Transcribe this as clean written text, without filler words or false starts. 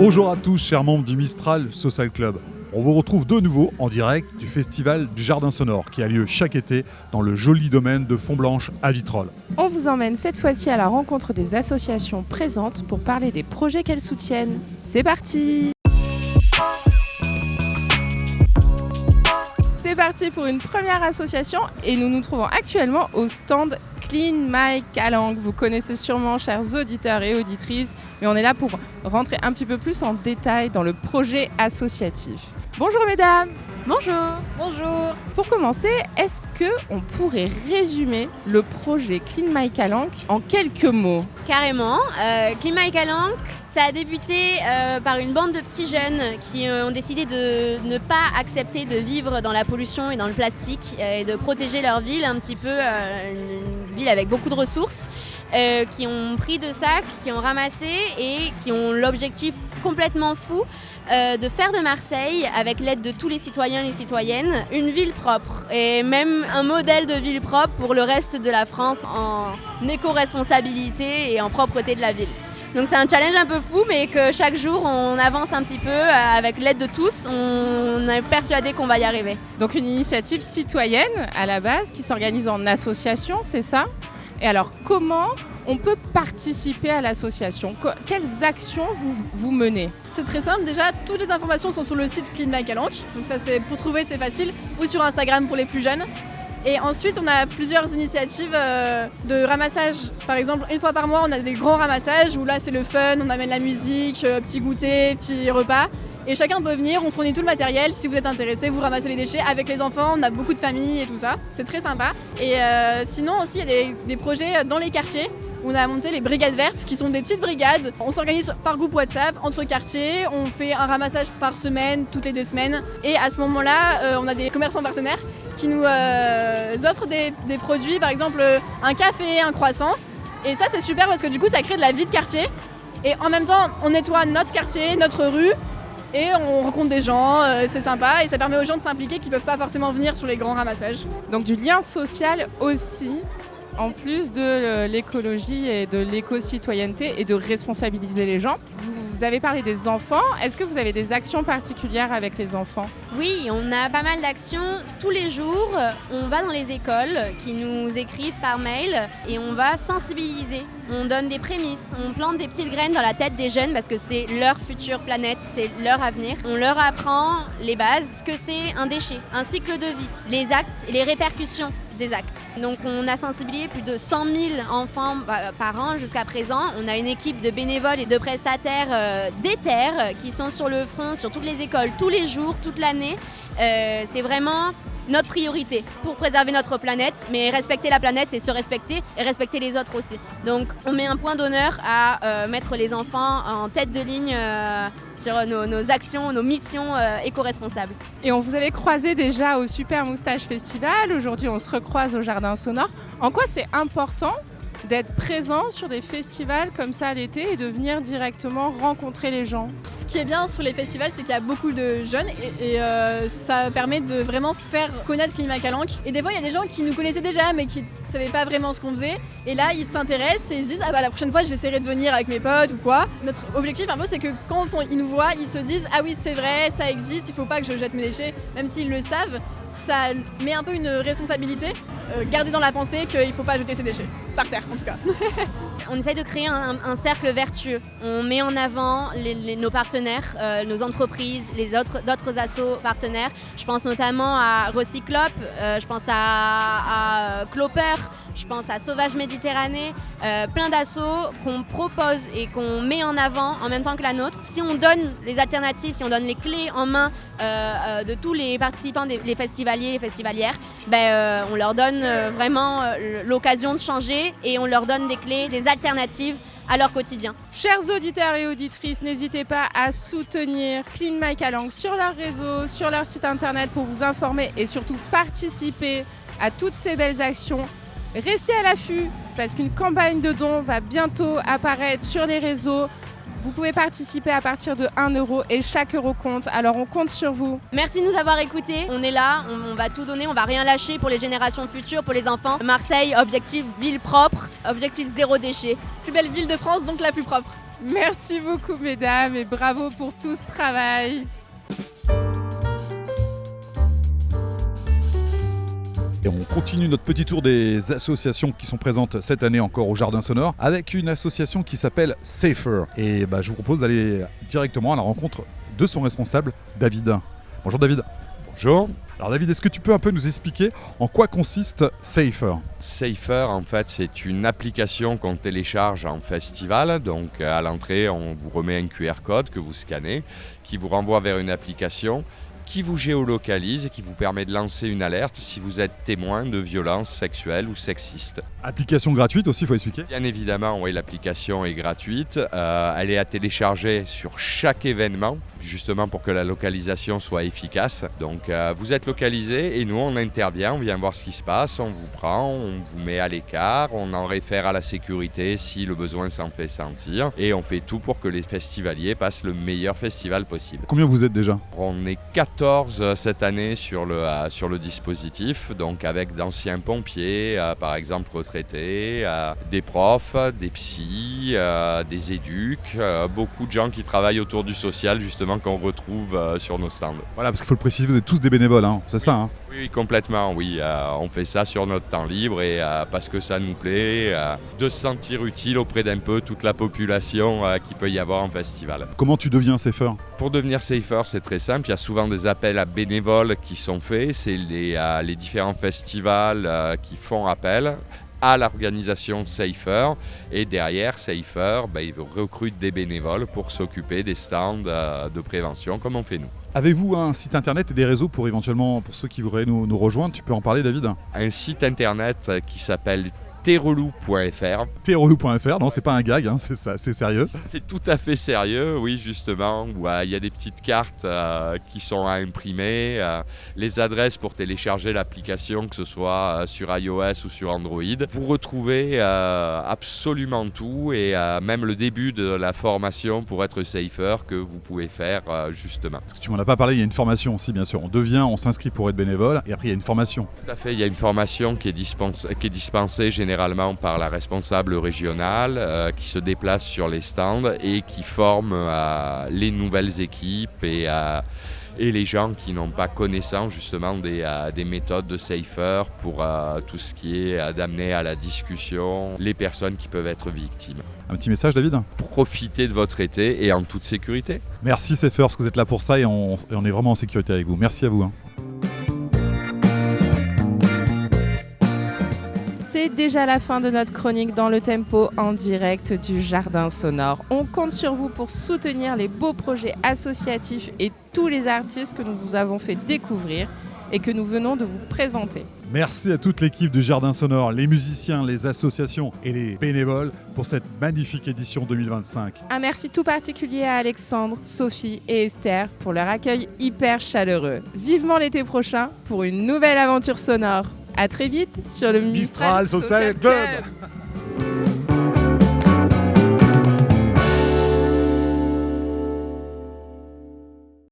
Bonjour à tous, chers membres du Mistral Social Club. On vous retrouve de nouveau en direct du festival du Jardin Sonore qui a lieu chaque été dans le joli domaine de Fontblanche à Vitrolles. On vous emmène cette fois-ci à la rencontre des associations présentes pour parler des projets qu'elles soutiennent. C'est parti! C'est parti pour une première association et nous nous trouvons actuellement au stand Clean My Calanque. Vous connaissez sûrement, chers auditeurs et auditrices, mais on est là pour rentrer un petit peu plus en détail dans le projet associatif. Bonjour mesdames. Bonjour. Bonjour. Pour commencer, est-ce qu'on pourrait résumer le projet Clean My Calanque en quelques mots? Carrément. Clean My Calanque, ça a débuté par une bande de petits jeunes qui ont décidé de ne pas accepter de vivre dans la pollution et dans le plastique et de protéger leur ville, un petit peu une ville avec beaucoup de ressources, qui ont pris deux sacs, qui ont ramassé et qui ont l'objectif complètement fou de faire de Marseille, avec l'aide de tous les citoyens et les citoyennes, une ville propre et même un modèle de ville propre pour le reste de la France en éco-responsabilité et en propreté de la ville. Donc c'est un challenge un peu fou, mais que chaque jour on avance un petit peu avec l'aide de tous. On est persuadé qu'on va y arriver. Donc une initiative citoyenne à la base qui s'organise en association, c'est ça? Et alors comment on peut participer à l'association? Quelles actions vous menez? C'est très simple, déjà toutes les informations sont sur le site Clean My Calanque, donc ça c'est pour trouver, c'est facile, ou sur Instagram pour les plus jeunes. Et ensuite, on a plusieurs initiatives de ramassage. Par exemple, une fois par mois, on a des grands ramassages où là, c'est le fun, on amène la musique, petit goûter, petit repas. Et chacun peut venir, on fournit tout le matériel. Si vous êtes intéressé, vous ramassez les déchets avec les enfants. On a beaucoup de familles et tout ça. C'est très sympa. Et sinon aussi, il y a des projets dans les quartiers. On a monté les brigades vertes qui sont des petites brigades. On s'organise par groupe WhatsApp entre quartiers. On fait un ramassage par semaine, toutes les 2 semaines. Et à ce moment-là, on a des commerçants partenaires qui nous offrent des produits, par exemple un café, un croissant. Et ça, c'est super parce que du coup, ça crée de la vie de quartier. Et en même temps, on nettoie notre quartier, notre rue. Et on rencontre des gens, c'est sympa. Et ça permet aux gens de s'impliquer qui ne peuvent pas forcément venir sur les grands ramassages. Donc du lien social aussi, en plus de l'écologie et de l'éco-citoyenneté et de responsabiliser les gens. Vous avez parlé des enfants. Est-ce que vous avez des actions particulières avec les enfants? Oui, on a pas mal d'actions. Tous les jours, on va dans les écoles qui nous écrivent par mail et on va sensibiliser. On donne des prémices, on plante des petites graines dans la tête des jeunes parce que c'est leur future planète, c'est leur avenir. On leur apprend les bases, ce que c'est un déchet, un cycle de vie, les actes et les répercussions des actes. Donc on a sensibilisé plus de 100 000 enfants par an jusqu'à présent. On a une équipe de bénévoles et de prestataires déter qui sont sur le front, sur toutes les écoles, tous les jours, toute l'année. C'est vraiment notre priorité pour préserver notre planète, mais respecter la planète, c'est se respecter et respecter les autres aussi. Donc on met un point d'honneur à mettre les enfants en tête de ligne sur nos actions, nos missions éco-responsables. Et on vous avait croisé déjà au Super Moustache Festival, aujourd'hui on se recroise au Jardin Sonore. En quoi c'est important d'être présent sur des festivals comme ça l'été et de venir directement rencontrer les gens? Ce qui est bien sur les festivals, c'est qu'il y a beaucoup de jeunes et ça permet de vraiment faire connaître Clean My Calanque. Et des fois, il y a des gens qui nous connaissaient déjà mais qui ne savaient pas vraiment ce qu'on faisait. Et là, ils s'intéressent et ils se disent « Ah bah la prochaine fois, j'essaierai de venir avec mes potes ou quoi ». Notre objectif un peu, c'est que quand ils nous voient, ils se disent « Ah oui, c'est vrai, ça existe, il ne faut pas que je jette mes déchets ». Même s'ils le savent, ça met un peu une responsabilité. Garder dans la pensée qu'il ne faut pas jeter ses déchets, par terre en tout cas. On essaye de créer un cercle vertueux. On met en avant nos partenaires, nos entreprises, d'autres assos partenaires. Je pense notamment à Recyclop, je pense à Cloper, je pense à Sauvage Méditerranée, plein d'assos qu'on propose et qu'on met en avant en même temps que la nôtre. Si on donne les alternatives, si on donne les clés en main de tous les participants, les festivaliers, les festivalières, on leur donne vraiment l'occasion de changer et on leur donne des clés, des alternatives à leur quotidien. Chers auditeurs et auditrices, n'hésitez pas à soutenir Clean My Calanque sur leurs réseaux, sur leur site internet pour vous informer et surtout participer à toutes ces belles actions. Restez à l'affût parce qu'une campagne de dons va bientôt apparaître sur les réseaux. Vous pouvez participer à partir de 1 € et chaque euro compte, alors on compte sur vous. Merci de nous avoir écoutés, on est là, on va tout donner, on va rien lâcher pour les générations futures, pour les enfants. Marseille, objectif ville propre, objectif 0 déchet. Plus belle ville de France, donc la plus propre. Merci beaucoup mesdames et bravo pour tout ce travail. Et on continue notre petit tour des associations qui sont présentes cette année encore au Jardin Sonore avec une association qui s'appelle Safer. Et je vous propose d'aller directement à la rencontre de son responsable, David. Bonjour David. Bonjour. Alors David, est-ce que tu peux un peu nous expliquer en quoi consiste Safer ? Safer, en fait, c'est une application qu'on télécharge en festival. Donc à l'entrée, on vous remet un QR code que vous scannez, qui vous renvoie vers une application qui vous géolocalise et qui vous permet de lancer une alerte si vous êtes témoin de violences sexuelles ou sexistes. Application gratuite aussi, il faut expliquer. Bien évidemment, oui, l'application est gratuite. Elle est à télécharger sur chaque événement, justement pour que la localisation soit efficace. Donc vous êtes localisé et nous on intervient, on vient voir ce qui se passe, on vous prend, on vous met à l'écart, on en réfère à la sécurité si le besoin s'en fait sentir et on fait tout pour que les festivaliers passent le meilleur festival possible. Combien vous êtes déjà ? On est 14 cette année sur le dispositif, donc avec d'anciens pompiers, par exemple retraités, des profs, des psys, des éducs, beaucoup de gens qui travaillent autour du social justement qu'on retrouve sur nos stands. Voilà, parce qu'il faut le préciser, vous êtes tous des bénévoles, hein, c'est ça hein ? Oui, complètement, oui. On fait ça sur notre temps libre et parce que ça nous plaît, de se sentir utile auprès d'un peu toute la population qui peut y avoir en festival. Comment tu deviens Safer ? Pour devenir Safer, c'est très simple. Il y a souvent des appels à bénévoles qui sont faits. C'est les différents festivals qui font appel à l'organisation Safer et derrière Safer, ils recrutent des bénévoles pour s'occuper des stands de prévention comme on fait nous. Avez-vous un site internet et des réseaux pour éventuellement, pour ceux qui voudraient nous rejoindre, tu peux en parler David ? Un site internet qui s'appelle terrelou.fr. Terrelou.fr, non c'est pas un gag, hein, c'est ça, c'est sérieux. C'est tout à fait sérieux, oui justement, où il y a des petites cartes qui sont à imprimer, les adresses pour télécharger l'application, que ce soit sur iOS ou sur Android. Vous retrouvez absolument tout et même le début de la formation pour être Safer que vous pouvez faire justement. Parce que tu m'en as pas parlé, il y a une formation aussi bien sûr. On s'inscrit pour être bénévole et après il y a une formation. Tout à fait, il y a une formation qui est dispensée généralement par la responsable régionale qui se déplace sur les stands et qui forme les nouvelles équipes et les gens qui n'ont pas connaissance justement des méthodes de Safer pour tout ce qui est d'amener à la discussion les personnes qui peuvent être victimes. Un petit message David ? Profitez de votre été et en toute sécurité. Merci Safer, parce que vous êtes là pour ça et on est vraiment en sécurité avec vous. Merci à vous. Hein. C'est déjà la fin de notre chronique dans le tempo en direct du Jardin Sonore. On compte sur vous pour soutenir les beaux projets associatifs et tous les artistes que nous vous avons fait découvrir et que nous venons de vous présenter. Merci à toute l'équipe du Jardin Sonore, les musiciens, les associations et les bénévoles pour cette magnifique édition 2025. Un merci tout particulier à Alexandre, Sophie et Esther pour leur accueil hyper chaleureux. Vivement l'été prochain pour une nouvelle aventure sonore. À très vite sur le Mistral Social Club.